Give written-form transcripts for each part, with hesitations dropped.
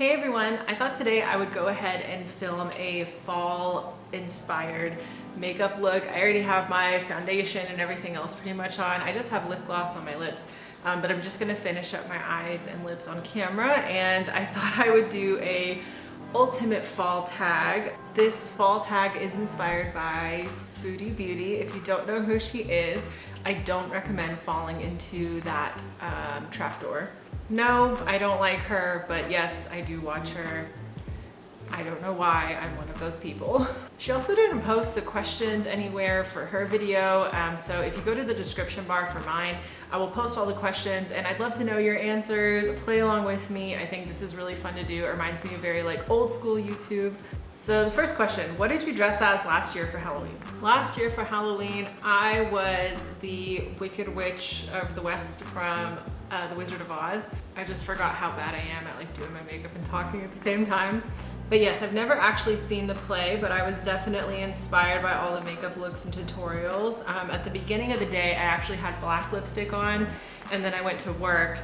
Hey everyone, I thought today I would go ahead and film a fall inspired makeup look. I already have my foundation and everything else pretty much on. I just have lip gloss on my lips, but I'm just gonna finish up my eyes and lips on camera, and I thought I would do a ultimate fall tag. This fall tag is inspired by Foodie Beauty. If you don't know who she is, I don't recommend falling into that trapdoor. No, I don't like her, but yes, I do watch her. I don't know why I'm one of those people. She also didn't post the questions anywhere for her video, so if you go to the description bar for mine, I will post all the questions, and I'd love to know your answers. Play along with me. I think this is really fun to do. It reminds me of very like old school YouTube. So the first question, what did you dress as last year for Halloween? Last year for Halloween, I was the Wicked Witch of the West from The Wizard of Oz. I just forgot how bad I am at like doing my makeup and talking at the same time. But yes, I've never actually seen the play, but I was definitely inspired by all the makeup looks and tutorials. At the beginning of the day, I actually had black lipstick on, and then I went to work.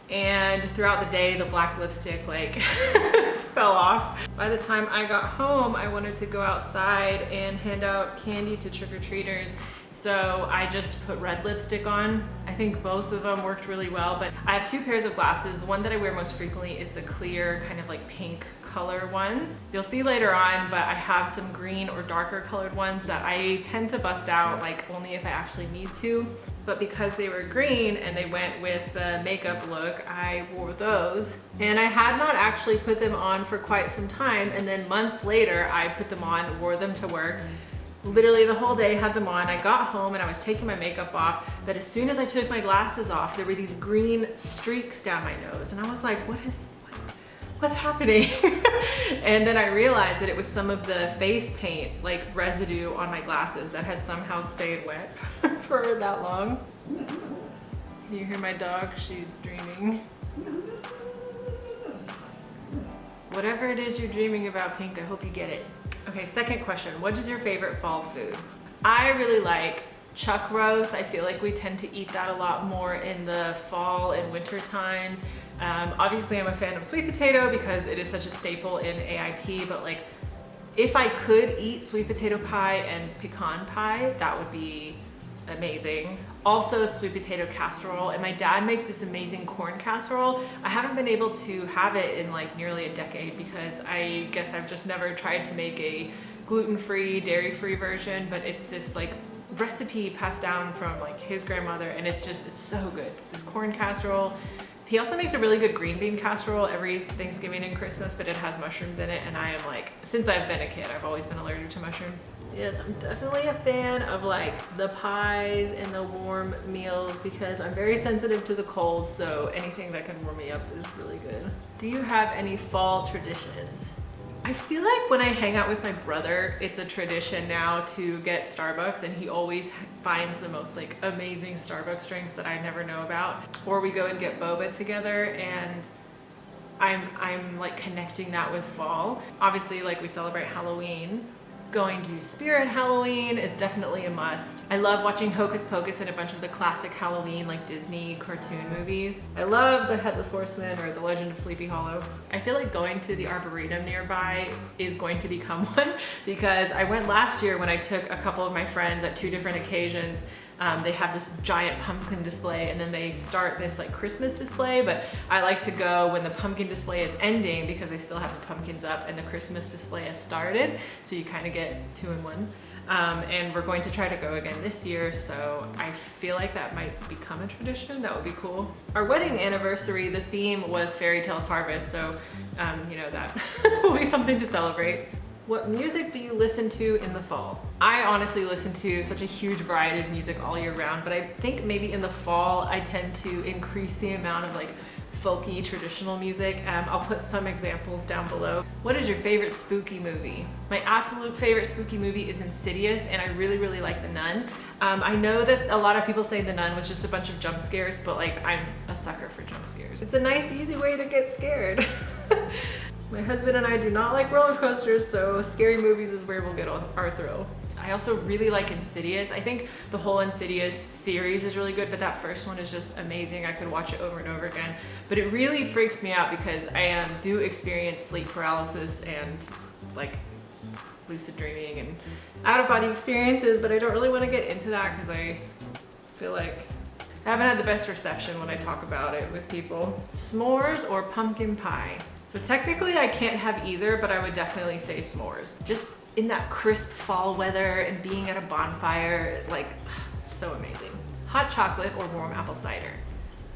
And throughout the day, the black lipstick like fell off. By the time I got home, I wanted to go outside and hand out candy to trick-or-treaters. So I just put red lipstick on. I think both of them worked really well, but I have two pairs of glasses. The one that I wear most frequently is the clear kind of like pink color ones. You'll see later on, but I have some green or darker colored ones that I tend to bust out like only if I actually need to. But because they were green and they went with the makeup look, I wore those. And I had not actually put them on for quite some time, and then months later I put them on, wore them to work. Literally the whole day had them on. I got home and I was taking my makeup off, but as soon as I took my glasses off, there were these green streaks down my nose, and I was like, what's happening? And then I realized that it was some of the face paint, like residue on my glasses that had somehow stayed wet for that long. Can you hear my dog? She's dreaming. Whatever it is you're dreaming about, Pink, I hope you get it. Okay, second question. What is your favorite fall food? I really like chuck roast. I feel like we tend to eat that a lot more in the fall and winter times. Obviously I'm a fan of sweet potato because it is such a staple in AIP, but like if I could eat sweet potato pie and pecan pie, that would be amazing. Also sweet potato casserole, and my dad makes this amazing corn casserole. I haven't been able to have it in like nearly a decade because I guess I've just never tried to make a gluten-free, dairy-free version, but it's this like recipe passed down from like his grandmother, and it's so good. This corn casserole. He also makes a really good green bean casserole every Thanksgiving and Christmas, but it has mushrooms in it, and I am like, since I've been a kid, I've always been allergic to mushrooms. Yes, I'm definitely a fan of like the pies and the warm meals because I'm very sensitive to the cold, so anything that can warm me up is really good. Do you have any fall traditions? I feel like when I hang out with my brother, it's a tradition now to get Starbucks, and he always finds the most like amazing Starbucks drinks that I never know about. Or we go and get boba together, and I'm like connecting that with fall. Obviously, like we celebrate Halloween. Going to Spirit Halloween is definitely a must. I love watching Hocus Pocus and a bunch of the classic Halloween like Disney cartoon movies. I love the Headless Horseman or the Legend of Sleepy Hollow. I feel like going to the Arboretum nearby is going to become one because I went last year when I took a couple of my friends at two different occasions. They have this giant pumpkin display, and then they start this like Christmas display, but I like to go when the pumpkin display is ending because they still have the pumpkins up and the Christmas display has started, so you kind of get two in one. And we're going to try to go again this year, so I feel like that might become a tradition. That would be cool. Our wedding anniversary, the theme was Fairy Tales Harvest, so you know, that will be something to celebrate. What music do you listen to in the fall? I honestly listen to such a huge variety of music all year round, but I think maybe in the fall I tend to increase the amount of like folky traditional music. I'll put some examples down below. What is your favorite spooky movie? My absolute favorite spooky movie is Insidious, and I really like The Nun. I know that a lot of people say The Nun was just a bunch of jump scares, but like I'm a sucker for jump scares. It's a nice easy way to get scared. My husband and I do not like roller coasters, so scary movies is where we'll get our thrill. I also really like Insidious. I think the whole Insidious series is really good, but that first one is just amazing. I could watch it over and over again. But it really freaks me out because I do experience sleep paralysis and like lucid dreaming and out-of-body experiences, but I don't really want to get into that because I feel like I haven't had the best reception when I talk about it with people. S'mores or pumpkin pie? So technically I can't have either, but I would definitely say s'mores. Just in that crisp fall weather and being at a bonfire, like, so amazing. Hot chocolate or warm apple cider?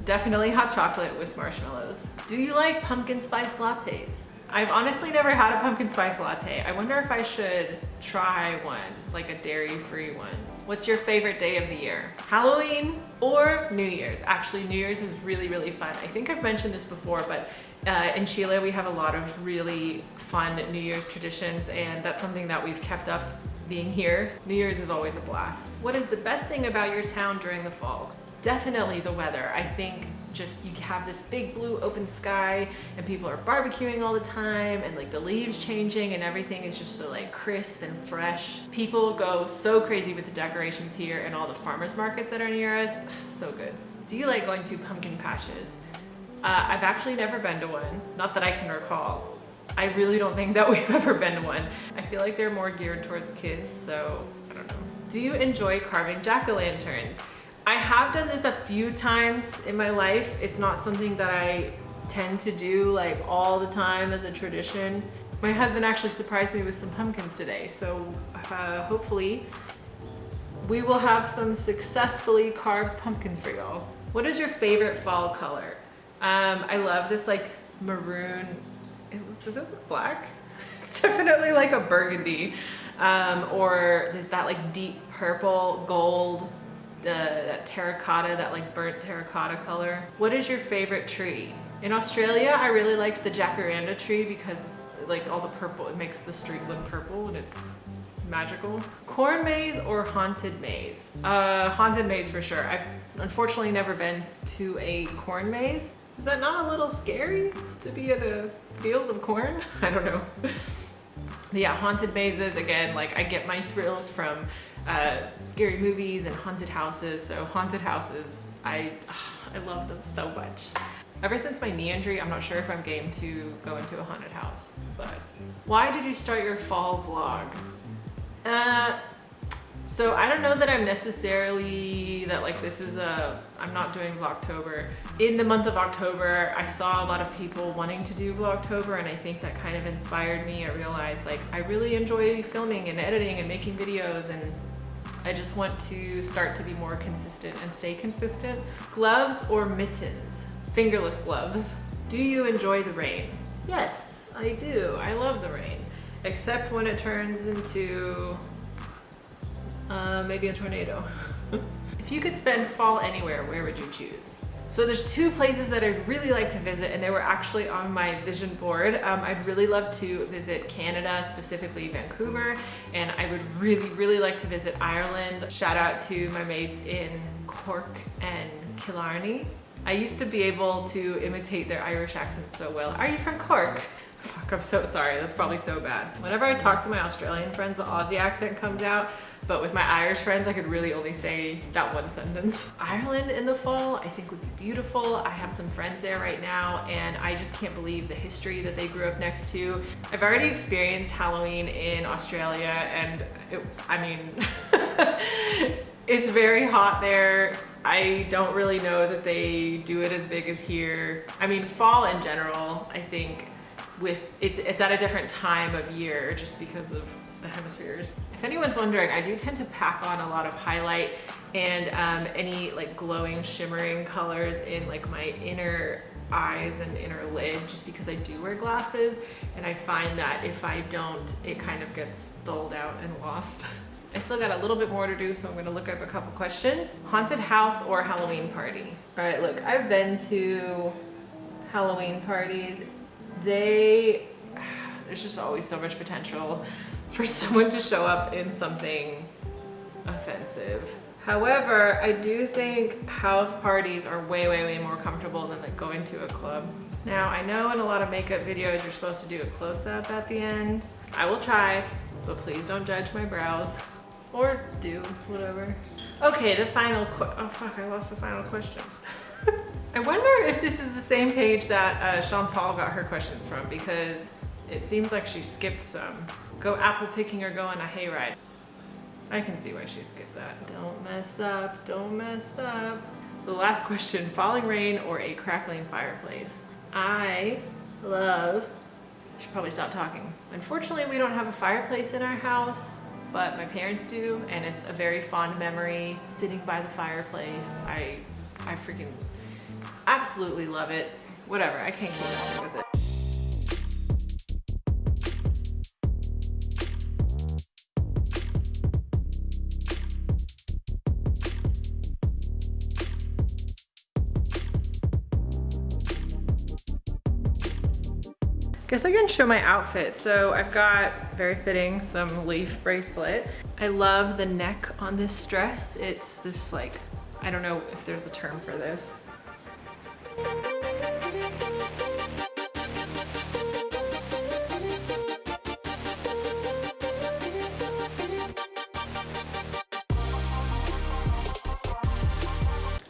Definitely hot chocolate with marshmallows. Do you like pumpkin spice lattes? I've honestly never had a pumpkin spice latte. I wonder if I should try one, like a dairy-free one. What's your favorite day of the year? Halloween or New Year's? Actually, New Year's is really, really fun. I think I've mentioned this before, but in Chile, we have a lot of really fun New Year's traditions, and that's something that we've kept up being here. New Year's is always a blast. What is the best thing about your town during the fall? Definitely the weather. I think just you have this big blue open sky and people are barbecuing all the time and like the leaves changing and everything is just so like crisp and fresh. People go so crazy with the decorations here and all the farmers markets that are near us. So good. Do you like going to pumpkin patches? I've actually never been to one, not that I can recall. I really don't think that we've ever been to one. I feel like they're more geared towards kids, so I don't know. Do you enjoy carving jack-o'-lanterns? I have done this a few times in my life. It's not something that I tend to do like all the time as a tradition. My husband actually surprised me with some pumpkins today, so hopefully we will have some successfully carved pumpkins for y'all. What is your favorite fall color? I love this like maroon, does it look black? It's definitely like a burgundy, or that like deep purple, gold, that terracotta, that like burnt terracotta color. What is your favorite tree? In Australia, I really liked the jacaranda tree because like all the purple, it makes the street look purple and it's magical. Corn maze or haunted maze? Haunted maze for sure. I've unfortunately never been to a corn maze. Is that not a little scary to be at a field of corn? I don't know. But yeah, haunted mazes, again, like I get my thrills from scary movies and haunted houses. So haunted houses, I love them so much. Ever since my knee injury, I'm not sure if I'm game to go into a haunted house, but why did you start your fall vlog? So I don't know that I'm necessarily that like this is I'm not doing Vlogtober. In the month of October, I saw a lot of people wanting to do Vlogtober and I think that kind of inspired me. I realized like I really enjoy filming and editing and making videos and I just want to start to be more consistent and stay consistent. Gloves or mittens? Fingerless gloves. Do you enjoy the rain? Yes, I do. I love the rain, except when it turns into maybe a tornado. If you could spend fall anywhere, where would you choose? So there's two places that I'd really like to visit and they were actually on my vision board. I'd really love to visit Canada, specifically Vancouver, and I would really, really like to visit Ireland. Shout out to my mates in Cork and Killarney. I used to be able to imitate their Irish accents so well. Are you from Cork? Fuck, I'm so sorry, that's probably so bad. Whenever I talk to my Australian friends, the Aussie accent comes out, but with my Irish friends, I could really only say that one sentence. Ireland in the fall, I think would be beautiful. I have some friends there right now, and I just can't believe the history that they grew up next to. I've already experienced Halloween in Australia, and I mean, it's very hot there. I don't really know that they do it as big as here. I mean, fall in general, I think it's at a different time of year just because of the hemispheres. If anyone's wondering, I do tend to pack on a lot of highlight and any like glowing shimmering colors in like my inner eyes and inner lid just because I do wear glasses and I find that if I don't, it kind of gets dulled out and lost. I still got a little bit more to do, so I'm gonna look up a couple questions. Haunted house or Halloween party? All right, look, I've been to Halloween parties. There's just always so much potential for someone to show up in something offensive. However, I do think house parties are way, way, way more comfortable than like going to a club. Now, I know in a lot of makeup videos, you're supposed to do a close-up at the end. I will try, but please don't judge my brows. or do, whatever. Okay, the final oh fuck, I lost the final question. I wonder if this is the same page that Chantal got her questions from, because it seems like she skipped some. Go apple picking or go on a hayride. I can see why she'd skip that. Don't mess up, don't mess up. The last question, falling rain or a crackling fireplace? I love, I should probably stop talking. Unfortunately, we don't have a fireplace in our house, but my parents do, and it's a very fond memory sitting by the fireplace. I freaking absolutely love it. Whatever, I can't keep messing with it. Guess I can show my outfit. So I've got, very fitting, some leaf bracelet. I love the neck on this dress. It's this like, I don't know if there's a term for this.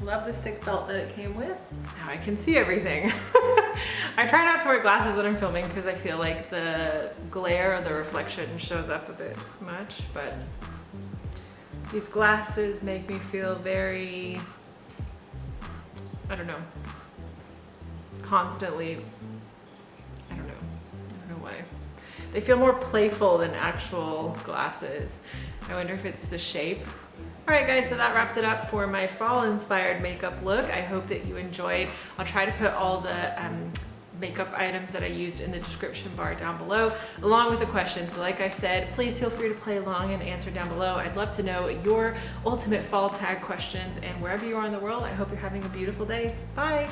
Love this thick belt that it came with. Now I can see everything. I try not to wear glasses when I'm filming because I feel like the glare or the reflection shows up a bit much, but these glasses make me feel very, I don't know, constantly, I don't know why. They feel more playful than actual glasses. I wonder if it's the shape. All right guys, so that wraps it up for my fall inspired makeup look. I hope that you enjoyed. I'll try to put all the makeup items that I used in the description bar down below, along with the questions. So like I said, please feel free to play along and answer down below. I'd love to know your ultimate fall tag questions, and wherever you are in the world, I hope you're having a beautiful day. Bye.